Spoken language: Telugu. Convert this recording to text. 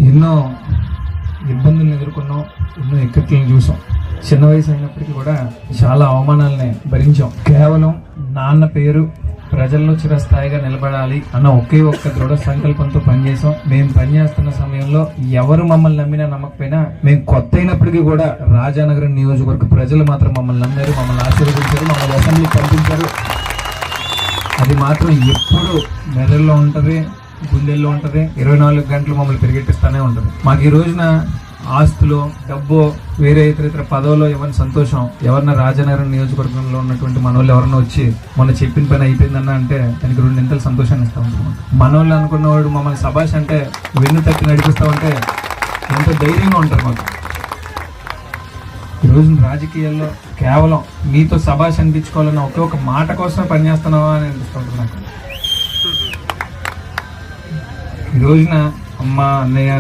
ఎన్నో ఇబ్బందులను ఎదుర్కొన్నాం, ఎన్నో ఇక్కట్లను చూసాం. చిన్న వయసు అయినప్పటికీ కూడా చాలా అవమానాలని భరించాం. కేవలం నాన్న పేరు ప్రజల్లో చిరస్థాయిగా నిలబడాలి అన్న ఒకే ఒక్క దృఢ సంకల్పంతో పనిచేసాం. మేము పనిచేస్తున్న సమయంలో ఎవరు మమ్మల్ని నమ్మినా నమ్మకపోయినా, మేము కొత్త అయినప్పటికీ కూడా రాజానగరం నియోజకవర్గ ప్రజలు మాత్రం మమ్మల్ని నమ్మారు, మమ్మల్ని ఆశీర్వదించారు, మమ్మల్ని అసెంబ్లీకి పంపించారు. అది మాత్రం ఎప్పుడు మెదడులో ఉంటుంది, గుండెల్లో ఉంటుంది, 24 గంటలు మమ్మల్ని పెరిగెట్టిస్తూనే ఉంటుంది. మాకు ఈ రోజున ఆస్తులు, డబ్బు, వేరే ఇతర పదవులో ఎవరిని సంతోషం, ఎవరన్నా రాజానగరం నియోజకవర్గంలో ఉన్నటువంటి మనోళ్ళు ఎవరన్నా వచ్చి మొన్న చెప్పిన పని అయిపోయిందన్న అంటే దానికి 2 ఇంతలు సంతోషాన్ని ఇస్తా ఉంటాం. మనోళ్ళు అనుకున్నవాడు మమ్మల్ని సభాష్ అంటే వెన్ను తట్టి నడిపిస్తామంటే ఎంతో ధైర్యంగా ఉంటారు మాకు. ఈ రోజున రాజకీయాల్లో కేవలం మీతో సభాష్ అనిపించుకోవాలన్న ఒకే ఒక మాట కోసమే పనిచేస్తున్నావా అని అనిపిస్తుంది నాకు. ఈ రోజున అమ్మ, అన్నయ్య